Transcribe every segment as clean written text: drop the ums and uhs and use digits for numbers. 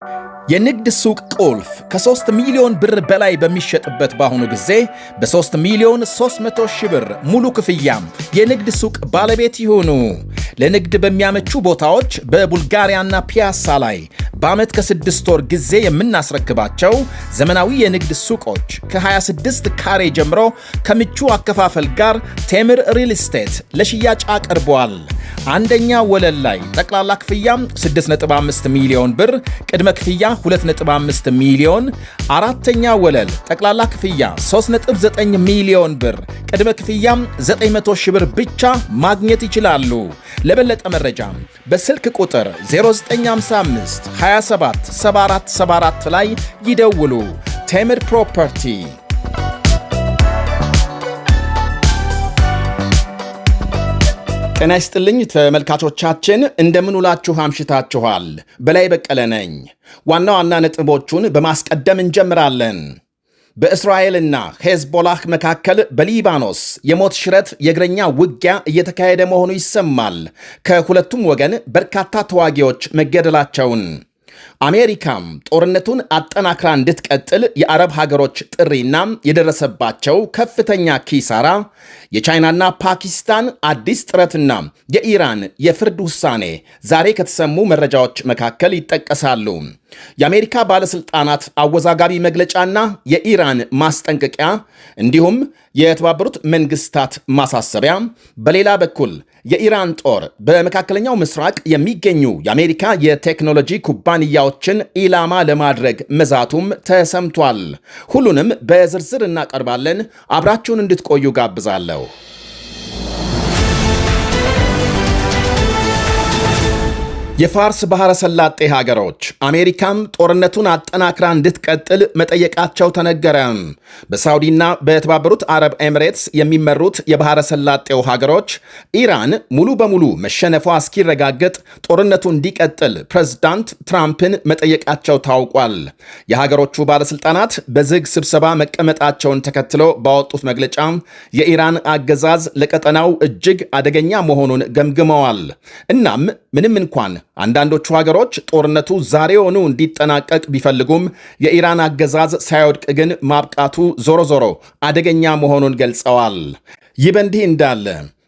የንግድ ሱቅ ቁልፍ ከ3 ሚሊዮን ብር በላይ በሚሸጥበት በአሁኑ ጊዜ በ3 ሚሊዮን 300 ሺህ ብር ሙሉ ክፍያም የንግድ ሱቅ ባለቤት ይሁኑ። ለንግድ በሚያመቹ ቦታዎች በቡልጋሪያና ፒያሳ ላይ በዓመት ከ6 ወር ጊዜ የምናስረክባቸው ዘመናዊ የንግድ ሱቆች ከ26 ካሬ ጀምሮ ከምቹ አከፋፈል ጋር ቴምር ሪል ስቴት ለሽያጭ አቅርቧል። አንደኛ ወለል ላይ ጠቅላላ ክፍያ 6.5 ሚሊዮን ብር፣ ቅድመ ክፍያ 2.5 ሚሊዮን፣ አራተኛ ወለል ጠቅላላ ክፍያ 3.9 ሚሊዮን ብር፣ ቅድመ ክፍያ 900 ሺህ ብር ብቻ ማግኘት ይችላሉ። ለበለጠ መረጃ በስልክ ቁጥር 0955 27 74 74 ላይ ይደውሉ። ቴምር ፕሮፐርቲ። ጤና ይስጥልኝ ተመልካቾቻችን፣ እንደምን ውላችሁ አምሽታችኋል? በላይ በቀለ ነኝ። ዋና ዋና ነጥቦቹን በማስቀደም እንጀምራለን። በእስራኤልና ሄዝቦላህ መካከል በሊባኖስ የሞት ሽረት የእግረኛ ውጊያ እየተካሄደ መሆኑ ይሰማል። ከሁለቱም ወገን በርካታ ተዋጊዎች መገደላቸውን፣ አሜሪካም ጦርነቱን አጠናክራ እንድትቀጥል የአረብ ሀገሮች ጥሪና የደረሰባቸው ከፍተኛ ኪሳራ፣ የቻይናና ፓኪስታን አዲስ ጥረትና የኢራን የፍርድ ውሳኔ ዛሬ ከተሰሙ መረጃዎች መካከል ይጠቀሳሉ። የአሜሪካ ባለስልጣናት አወዛጋቢ መግለጫና የኢራን ማስጠንቀቂያ እንዲሁም የተባበሩት መንግስታት ማሳሰቢያ። በሌላ በኩል የኢራን ጦር በመካከለኛው ምስራቅ የሚገኙ የአሜሪካ የቴክኖሎጂ ኩባንያዎችን ኢላማ ለማድረግ መዛቱም ተሰምቷል። ሁሉንም በዝርዝር እናቀርባለን። አብራችሁን እንድትቆዩ ጋብዛለሁ። የፋርስ ባህረ ሰላጤ ሀገሮች አሜሪካም ጦርነቱን አጠናክራ እንድትቀጥል መጠየቃቸው ተነገረ። በሳውዲና በተባበሩት አረብ ኤሚሬትስ የሚመሩት የባህረ ሰላጤው ሀገሮች ኢራን ሙሉ በሙሉ መሸነፏ እስኪረጋገጥ ጦርነቱ እንዲቀጥል ፕሬዝዳንት ትራምፕን መጠየቃቸው ታውቋል። የሀገሮቹ ባለስልጣናት በዝግ ስብሰባ መቀመጣቸውን ተከትሎ ባወጡት መግለጫ የኢራን አገዛዝ ለቀጠናው እጅግ አደገኛ መሆኑን ገምግመዋል። እናም ምንም እንኳን አንዳንዶቹ ሀገሮች ጦርነቱ ዛሬውኑ እንዲጠናቀቅ ቢፈልጉም የኢራን አገዛዝ ሳይወድቅ ግን ማብቃቱ ዞሮ ዞሮ አደገኛ መሆኑን ገልጸዋል። ይህ በእንዲህ እንዳለ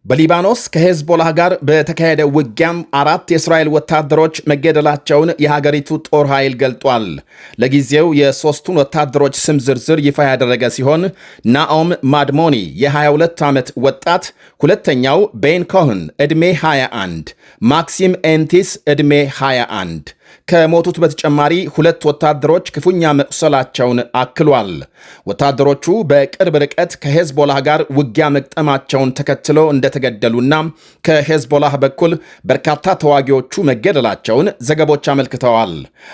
በሊባኖስ ከሄዝቦላህ ጋር በተካሄደ ውጊያም 4 የእስራኤል ወታደሮች መገደላቸውን የሀገሪቱ ጦር ኃይል ገልጧል። ለጊዜው የሦስቱን ወታደሮች ስም ዝርዝር ይፋ ያደረገ ሲሆን ናኦም ማድሞኒ የ22 ዓመት ወጣት፣ ሁለተኛው ቤን ኮህን ዕድሜ 21፣ ማክሲም ኤንቲስ ዕድሜ 21። ከሞቱት በተጨማሪ 2 ወታደሮች ክፉኛ መቁሰላቸውን አክሏል። ወታደሮቹ በቅርብ ርቀት ከሄዝቦላህ ጋር ውጊያ መቅጠማቸውን ተከትሎ እንደተገደሉና ከሄዝቦላህ በኩል በርካታ ተዋጊዎቹ መገደላቸውን ዘገቦች አመልክተዋል።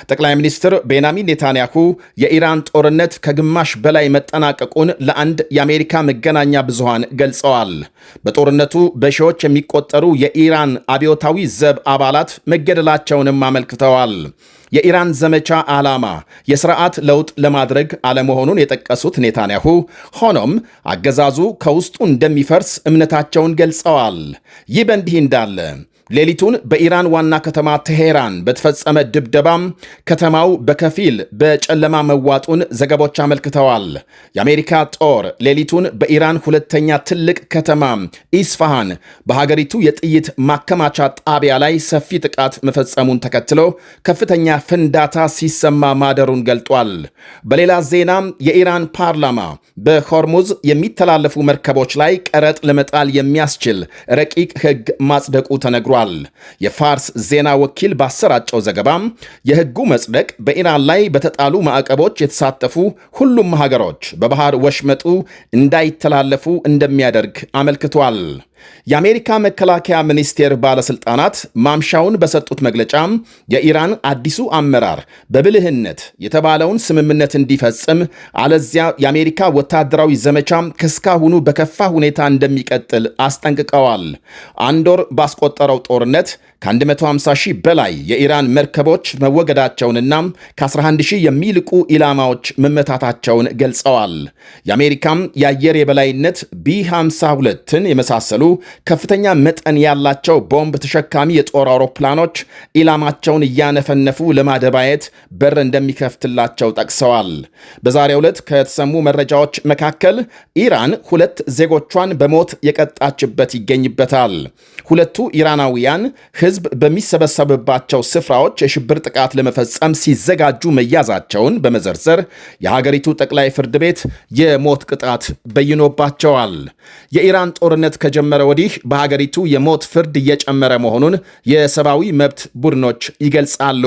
ጠቅላይ ሚኒስትር ቤንያሚን ኔታንያሁ የኢራን ጦርነት ከግማሽ በላይ መጠናቀቁን ለአንድ የአሜሪካ መገናኛ ብዙሃን ገልጸዋል። በጦርነቱ በሺዎች የሚቆጠሩ የኢራን አብዮታዊ ዘብ አባላት መገደላቸውንም አመልክተዋል። የኢራን ዘመቻ ዓላማ የሥርዓት ለውጥ ለማድረግ አለመሆኑን የጠቀሱት ኔታንያሁ ሆኖም አገዛዙ ከውስጡ እንደሚፈርስ እምነታቸውን ገልጸዋል። ይህ በእንዲህ እንዳለ ሌሊቱን በኢራን ዋና ከተማ ቴሄራን በተፈጸመ ድብደባም ከተማው በከፊል በጨለማ መዋጡን ዘገቦች አመልክተዋል። የአሜሪካ ጦር ሌሊቱን በኢራን ሁለተኛ ትልቅ ከተማ ኢስፋሃን በሀገሪቱ የጥይት ማከማቻ ጣቢያ ላይ ሰፊ ጥቃት መፈጸሙን ተከትሎ ከፍተኛ ፍንዳታ ሲሰማ ማደሩን ገልጧል። በሌላ ዜና የኢራን ፓርላማ በሆርሙዝ የሚተላለፉ መርከቦች ላይ ቀረጥ ለመጣል የሚያስችል ረቂቅ ሕግ ማጽደቁ ተነግሯል። የፋርስ ዜና ወኪል ባሰራጨው ዘገባም የሕጉ መጽደቅ በኢራን ላይ በተጣሉ ማዕቀቦች የተሳተፉ ሁሉም ሀገሮች በባህር ወሽመጡ እንዳይተላለፉ እንደሚያደርግ አመልክቷል። የአሜሪካ መከላከያ ሚኒስቴር ባለስልጣናት ማምሻውን በሰጡት መግለጫ የኢራን አዲሱ አመራር በብልህነት የተባለውን ስምምነት እንዲፈጽም አለዚያ የአሜሪካ ወታደራዊ ዘመቻ ከስካሁኑ በከፋ ሁኔታ እንደሚቀጥል አስጠንቅቀዋል። አንድ ወር ባስቆጠረው ጦርነት ከ150 ሺህ በላይ የኢራን መርከቦች መወገዳቸውንና ከ11 ሺህ የሚልቁ ኢላማዎች መመታታቸውን ገልጸዋል። የአሜሪካም የአየር የበላይነት ቢ52ን የመሳሰሉ ከፍተኛ መጠን ያላቸው ቦምብ ተሸካሚ የጦር አውሮፕላኖች ኢላማቸውን እያነፈነፉ ለማደባየት በር እንደሚከፍትላቸው ጠቅሰዋል። በዛሬው ዕለት ከተሰሙ መረጃዎች መካከል ኢራን 2 ዜጎቿን በሞት የቀጣችበት ይገኝበታል። ሁለቱ ኢራናውያን ሕዝብ በሚሰበሰብባቸው ስፍራዎች የሽብር ጥቃት ለመፈጸም ሲዘጋጁ መያዛቸውን በመዘርዘር የሀገሪቱ ጠቅላይ ፍርድ ቤት የሞት ቅጣት በይኖባቸዋል። የኢራን ጦርነት ከጀመረ ወዲህ በሀገሪቱ የሞት ፍርድ እየጨመረ መሆኑን የሰብአዊ መብት ቡድኖች ይገልጻሉ።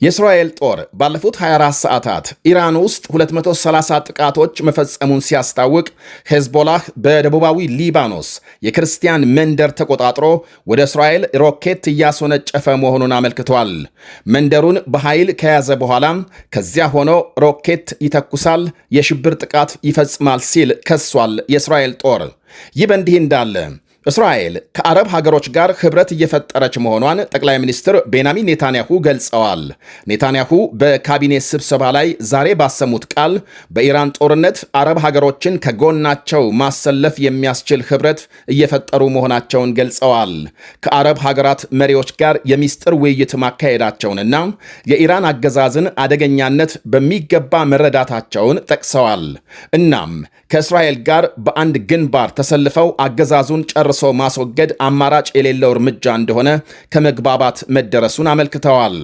የእስራኤል ጦር ባለፉት 24 ሰዓታት ኢራን ውስጥ 230 ጥቃቶች መፈጸሙን ሲያስታውቅ ሄዝቦላህ በደቡባዊ ሊባኖስ የክርስቲያን መንደር ተቆጣጥሮ ወደ እስራኤል ሮኬት እያስወነጨፈ መሆኑን አመልክቷል። መንደሩን በኃይል ከያዘ በኋላ ከዚያ ሆኖ ሮኬት ይተኩሳል፣ የሽብር ጥቃት ይፈጽማል ሲል ከሷል የእስራኤል ጦር። ይህ በእንዲህ እንዳለ እስራኤል ከአረብ ሀገሮች ጋር ኅብረት እየፈጠረች መሆኗን ጠቅላይ ሚኒስትር ቤንያሚን ኔታንያሁ ገልጸዋል። ኔታንያሁ በካቢኔ ስብሰባ ላይ ዛሬ ባሰሙት ቃል በኢራን ጦርነት አረብ ሀገሮችን ከጎናቸው ማሰለፍ የሚያስችል ኅብረት እየፈጠሩ መሆናቸውን ገልጸዋል። ከአረብ ሀገራት መሪዎች ጋር የሚስጥር ውይይት ማካሄዳቸውንና የኢራን አገዛዝን አደገኛነት በሚገባ መረዳታቸውን ጠቅሰዋል። እናም ከእስራኤል ጋር በአንድ ግንባር ተሰልፈው አገዛዙን ጨርሶ ማስወገድ አማራጭ የሌለው እርምጃ እንደሆነ ከመግባባት መደረሱን አመልክተዋል።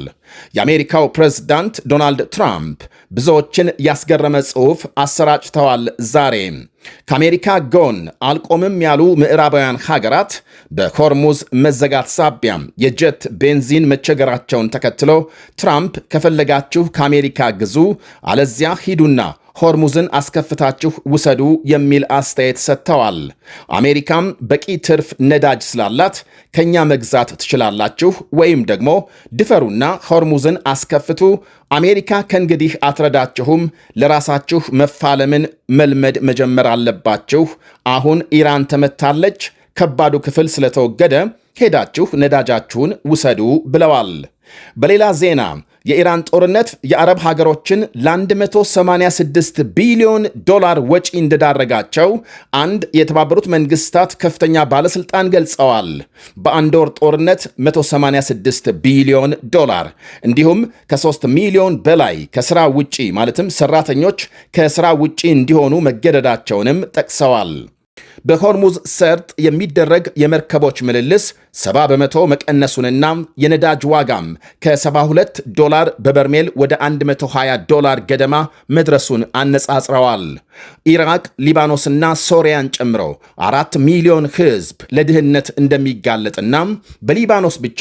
የአሜሪካው ፕሬዝዳንት ዶናልድ ትራምፕ ብዙዎችን ያስገረመ ጽሑፍ አሰራጭተዋል። ዛሬ ከአሜሪካ ጎን አልቆምም ያሉ ምዕራባውያን ሀገራት በሆርሙዝ መዘጋት ሳቢያ የጀት ቤንዚን መቸገራቸውን ተከትሎ ትራምፕ ከፈለጋችሁ ከአሜሪካ ግዙ፣ አለዚያ ሂዱና ሆርሙዝን አስከፍታችሁ ውሰዱ የሚል አስተያየት ሰጥተዋል። አሜሪካም በቂ ትርፍ ነዳጅ ስላላት ከኛ መግዛት ትችላላችሁ፣ ወይም ደግሞ ድፈሩና ሆርሙዝን አስከፍቱ። አሜሪካ ከእንግዲህ አትረዳችሁም፣ ለራሳችሁ መፋለምን መልመድ መጀመር አለባችሁ። አሁን ኢራን ተመታለች፣ ከባዱ ክፍል ስለተወገደ ሄዳችሁ ነዳጃችሁን ውሰዱ ብለዋል። በሌላ ዜና የኢራን ጦርነት የአረብ ሀገሮችን ለ186 ቢሊዮን ዶላር ወጪ እንደዳረጋቸው አንድ የተባበሩት መንግስታት ከፍተኛ ባለስልጣን ገልጸዋል። በአንድ ወር ጦርነት 186 ቢሊዮን ዶላር እንዲሁም ከ3 ሚሊዮን በላይ ከስራ ውጪ ማለትም ሰራተኞች ከስራ ውጪ እንዲሆኑ መገደዳቸውንም ጠቅሰዋል። በሆርሙዝ ሰርጥ የሚደረግ የመርከቦች ምልልስ 70 በመቶ መቀነሱንና የነዳጅ ዋጋም ከ72 ዶላር በበርሜል ወደ 120 ዶላር ገደማ መድረሱን አነጻጽረዋል። ኢራቅ፣ ሊባኖስና ሶሪያን ጨምሮ 4 ሚሊዮን ሕዝብ ለድህነት እንደሚጋለጥና በሊባኖስ ብቻ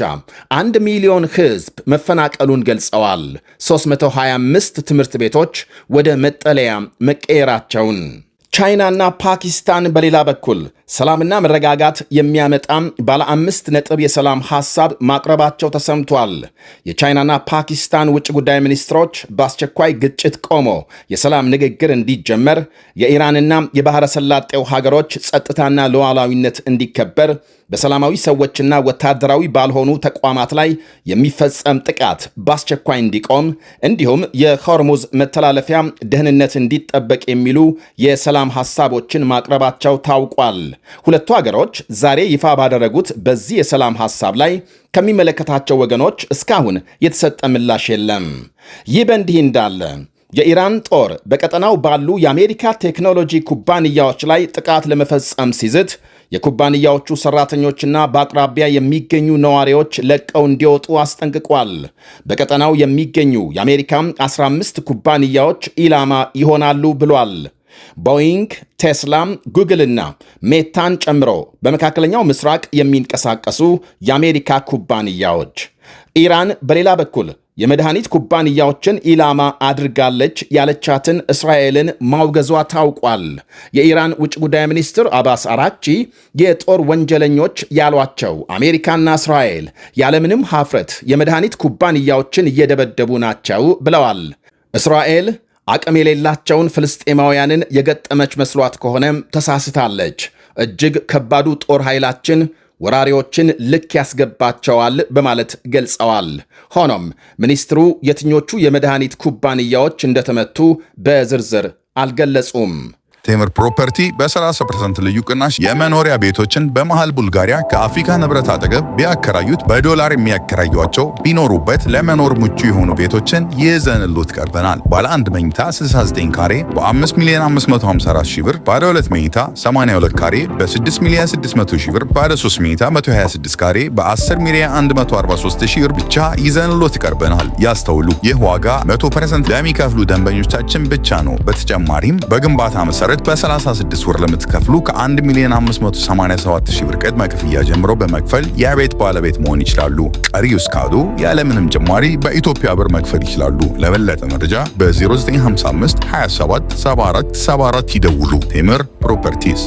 1 ሚሊዮን ሕዝብ መፈናቀሉን ገልጸዋል። 325 ትምህርት ቤቶች ወደ መጠለያ መቀየራቸውን ቻይናና ፓኪስታን በሌላ በኩል ሰላምና መረጋጋት የሚያመጣም ባለ 5 ነጥብ የሰላም ሐሳብ ማቅረባቸው ተሰምቷል። የቻይናና ፓኪስታን ውጭ ጉዳይ ሚኒስትሮች በአስቸኳይ ግጭት ቆሞ የሰላም ንግግር እንዲጀመር፣ የኢራንና የባሕረ ሰላጤው ሀገሮች ጸጥታና ሉዓላዊነት እንዲከበር፣ በሰላማዊ ሰዎችና ወታደራዊ ባልሆኑ ተቋማት ላይ የሚፈጸም ጥቃት በአስቸኳይ እንዲቆም እንዲሁም የሆርሙዝ መተላለፊያ ደህንነት እንዲጠበቅ የሚሉ የሰላም ሐሳቦችን ማቅረባቸው ታውቋል። ሁለቱ ሀገሮች ዛሬ ይፋ ባደረጉት በዚህ የሰላም ሐሳብ ላይ ከሚመለከታቸው ወገኖች እስካሁን የተሰጠ ምላሽ የለም። ይህ በእንዲህ እንዳለ የኢራን ጦር በቀጠናው ባሉ የአሜሪካ ቴክኖሎጂ ኩባንያዎች ላይ ጥቃት ለመፈጸም ሲዝት የኩባንያዎቹ ሰራተኞችና በአቅራቢያ የሚገኙ ነዋሪዎች ለቀው እንዲወጡ አስጠንቅቋል። በቀጠናው የሚገኙ የአሜሪካ 15 ኩባንያዎች ኢላማ ይሆናሉ ብሏል። ቦይንግ፣ ቴስላ፣ ጉግል እና ሜታን ጨምሮ በመካከለኛው ምስራቅ የሚንቀሳቀሱ የአሜሪካ ኩባንያዎች። ኢራን በሌላ በኩል የመድኃኒት ኩባንያዎችን ኢላማ አድርጋለች ያለቻትን እስራኤልን ማውገዟ ታውቋል። የኢራን ውጭ ጉዳይ ሚኒስትር አባስ አራቺ የጦር ወንጀለኞች ያሏቸው አሜሪካና እስራኤል ያለምንም ሀፍረት የመድኃኒት ኩባንያዎችን እየደበደቡ ናቸው ብለዋል። እስራኤል አቅም የሌላቸውን ፍልስጤማውያንን የገጠመች መስሏት ከሆነም ተሳስታለች። እጅግ ከባዱ ጦር ኃይላችን ወራሪዎችን ልክ ያስገባቸዋል በማለት ገልጸዋል። ሆኖም ሚኒስትሩ የትኞቹ የመድኃኒት ኩባንያዎች እንደተመቱ በዝርዝር አልገለጹም። ቴምር ፕሮፐርቲ በ30% ልዩ ቅናሽ የመኖሪያ ቤቶችን በመሃል ቡልጋሪያ ከአፍሪካ ንብረት አጠገብ ቢያከራዩት በዶላር የሚያከራዩቸው ቢኖሩበት ለመኖር ምቹ የሆኑ ቤቶችን ይዘንሎት ቀርበናል። ባለ 1 መኝታ 69 ካሬ በ5 ሚሊዮን 554 ሺህ ብር፣ ባለ 2 መኝታ 82 ካሬ በ6 ሚሊዮን 600 ሺህ ብር፣ ባለ 3 መኝታ 126 ካሬ በ10 ሚሊዮን 143 ሺህ ብር ብቻ ይዘንሎት ቀርበናል። ያስተውሉ፣ ይህ ዋጋ 100% ለሚከፍሉ ደንበኞቻችን ብቻ ነው። በተጨማሪም በግንባታ መሰረት በ36 ወር ለምትከፍሉ ከ1 ሚሊዮን 587 ሺህ ብር ቅድመ ክፍያ ጀምሮ በመክፈል የቤት ባለቤት መሆን ይችላሉ። ቀሪው እስካዱ ያለምንም ጭማሪ በኢትዮጵያ ብር መክፈል ይችላሉ። ለበለጠ መረጃ በ0955 27 74 74 ይደውሉ። ቴምር ፕሮፐርቲስ